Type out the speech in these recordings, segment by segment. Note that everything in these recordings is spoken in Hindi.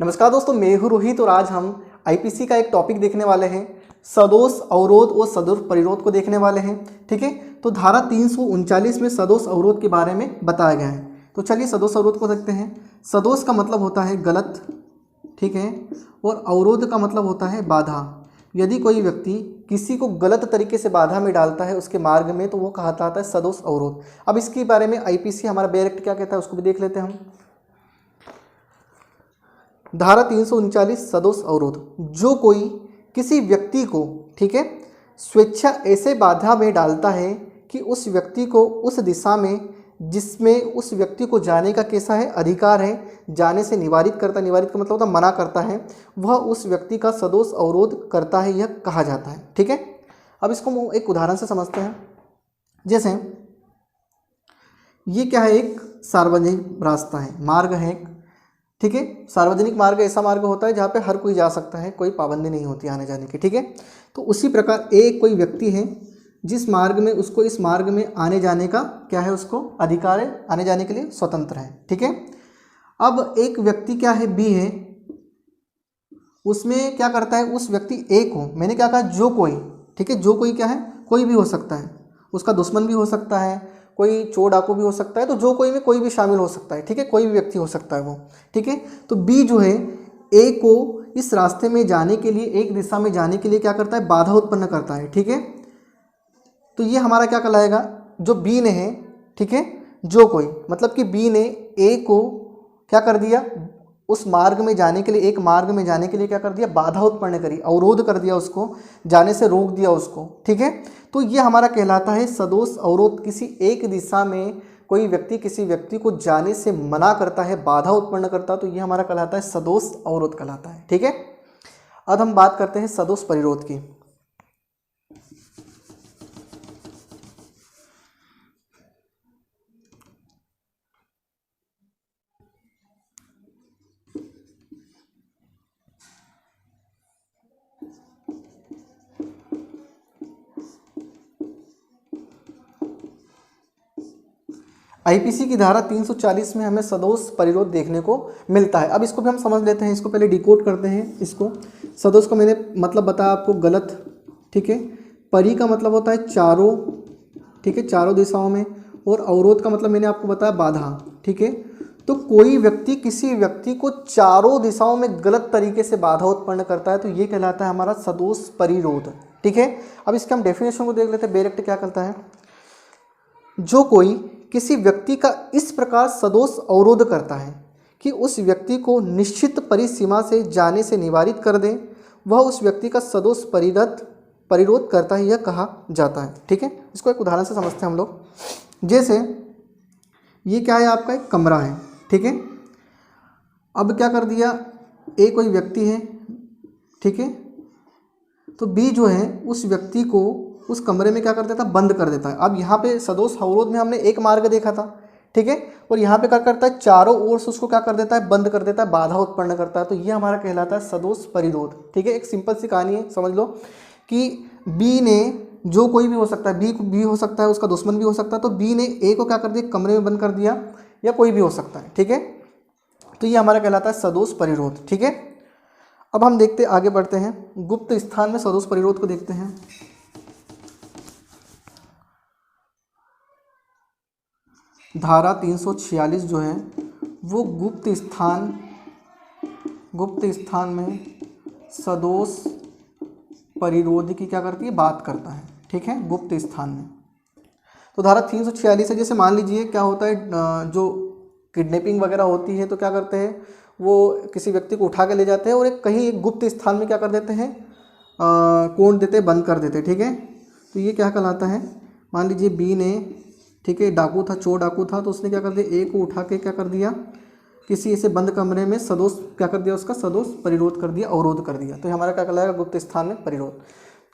नमस्कार दोस्तों, मैं हूं रोहित और आज हम आईपीसी का एक टॉपिक देखने वाले हैं। सदोष अवरोध और सदोष परिरोध को देखने वाले हैं। ठीक है, तो धारा 339 में सदोष अवरोध के बारे में बताया गया है। तो चलिए सदोष अवरोध को देखते हैं। सदोष का मतलब होता है गलत, ठीक है, और अवरोध का मतलब होता है बाधा। यदि कोई व्यक्ति किसी को गलत तरीके से बाधा में डालता है उसके मार्ग में, तो वो कहलाता है सदोष अवरोध। अब इसके बारे में आईपीसी हमारा डायरेक्ट क्या कहता है उसको भी देख लेते हैं हम। धारा 339 सदोष अवरोध, जो कोई किसी व्यक्ति को, ठीक है, स्वेच्छा ऐसे बाधा में डालता है कि उस व्यक्ति को उस दिशा में जिसमें उस व्यक्ति को जाने का कैसा है अधिकार है, जाने से निवारित करता है। निवारित का मतलब होता है मना करता है, वह उस व्यक्ति का सदोष अवरोध करता है, यह कहा जाता है। ठीक है, अब इसको हम एक उदाहरण से समझते हैं। जैसे ये क्या है, एक सार्वजनिक रास्ता है, मार्ग है एक, ठीक है। सार्वजनिक मार्ग ऐसा मार्ग होता है जहाँ पे हर कोई जा सकता है, कोई पाबंदी नहीं होती आने जाने की। ठीक है, तो उसी प्रकार एक कोई व्यक्ति है जिस मार्ग में उसको इस मार्ग में आने जाने का क्या है, उसको अधिकार है, आने जाने के लिए स्वतंत्र है। ठीक है, अब एक व्यक्ति क्या है, बी है, उसमें क्या करता है, उस व्यक्ति ए को, मैंने क्या कहा, जो कोई, ठीक है, जो कोई क्या है, कोई भी हो सकता है, उसका दुश्मन भी हो सकता है, कोई चोर डाकू भी हो सकता है, तो जो कोई में कोई भी शामिल हो सकता है। ठीक है, कोई भी व्यक्ति हो सकता है वो। ठीक है, तो बी जो है ए को इस रास्ते में जाने के लिए, एक दिशा में जाने के लिए क्या करता है, बाधा उत्पन्न करता है। ठीक है, तो ये हमारा क्या कहलाएगा, जो बी ने है, ठीक है, जो कोई मतलब कि बी ने ए को क्या कर दिया, उस मार्ग में जाने के लिए, एक मार्ग में जाने के लिए क्या कर दिया, बाधा उत्पन्न करी, अवरोध कर दिया, उसको जाने से रोक दिया उसको। ठीक है, तो ये हमारा कहलाता है सदोष अवरोध। किसी एक दिशा में कोई व्यक्ति किसी व्यक्ति को जाने से मना करता है, बाधा उत्पन्न करता है, तो ये हमारा कहलाता है सदोष अवरोध कहलाता है। ठीक है, अब हम बात करते हैं सदोष परिरोध की। आईपीसी की धारा 340 में हमें सदोष परिरोध देखने को मिलता है। अब इसको भी हम समझ लेते हैं, इसको पहले डिकोड करते हैं। इसको सदोष को मैंने मतलब बताया आपको गलत, ठीक है, परि का मतलब होता है चारों, ठीक है, चारों दिशाओं में, और अवरोध का मतलब मैंने आपको बताया बाधा। ठीक है, तो कोई व्यक्ति किसी व्यक्ति को चारों दिशाओं में गलत तरीके से बाधा उत्पन्न करता है, तो ये कहलाता है हमारा सदोष परिरोध। ठीक है, अब इसके हम डेफिनेशन को देख लेते हैं। डायरेक्ट क्या करता है, जो कोई किसी व्यक्ति का इस प्रकार सदोष अवरोध करता है कि उस व्यक्ति को निश्चित परिसीमा से जाने से निवारित कर दे, वह उस व्यक्ति का सदोष परिरोध करता है, यह कहा जाता है। ठीक है, इसको एक उदाहरण से समझते हैं हम लोग। जैसे ये क्या है, आपका एक कमरा है, ठीक है, अब क्या कर दिया, ए कोई व्यक्ति है, ठीक है, तो बी जो है उस व्यक्ति को उस कमरे में क्या कर देता है, बंद कर देता है। अब यहाँ पे सदोष अवरोध में हमने एक मार्ग देखा था, ठीक है, और यहाँ पे क्या करता है, चारों ओर से उसको क्या कर देता है, बंद कर देता है, बाधा उत्पन्न करता है, तो ये हमारा कहलाता है सदोष परिरोध। ठीक है, एक सिंपल सी कहानी है, समझ लो कि बी ने, जो कोई भी हो सकता है, बी हो सकता है, उसका दुश्मन भी हो सकता है, तो बी ने ए को क्या कर दिया, कमरे में बंद कर दिया, या कोई भी हो सकता है। ठीक है, तो ये हमारा कहलाता है सदोष परिरोध। ठीक है, अब हम देखते आगे बढ़ते हैं, गुप्त स्थान में सदोष परिरोध को देखते हैं। धारा 346 जो है वो गुप्त स्थान में सदोष परिरोध की क्या करती है, बात करता है। ठीक है, गुप्त स्थान में तो धारा 346 है। जैसे मान लीजिए क्या होता है, जो किडनैपिंग वगैरह होती है, तो क्या करते हैं, वो किसी व्यक्ति को उठा के ले जाते हैं और कहीं एक गुप्त स्थान में क्या कर देते हैं, कोड देते, बंद कर देते। ठीक है, तो ये क्या कहलाता है, मान लीजिए बी ने, ठीक है, डाकू था, चोर डाकू था, तो उसने क्या कर दिया, ए को उठा के क्या कर दिया, किसी ऐसे बंद कमरे में सदोष क्या कर दिया, उसका सदोष परिरोध कर दिया, अवरोध कर दिया, तो हमारा क्या कहलाएगा, गुप्त स्थान में परिरोध।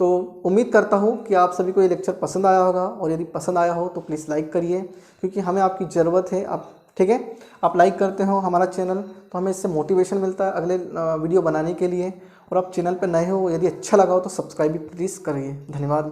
तो उम्मीद करता हूँ कि आप सभी को ये लेक्चर पसंद आया होगा, और यदि पसंद आया हो तो प्लीज़ लाइक करिए, क्योंकि हमें आपकी ज़रूरत है। आप, ठीक है, आप लाइक करते हो हमारा चैनल, तो हमें इससे मोटिवेशन मिलता है अगले वीडियो बनाने के लिए। और आप चैनल पर नए हो, यदि अच्छा लगा हो तो सब्सक्राइब भी प्लीज़ करिए। धन्यवाद।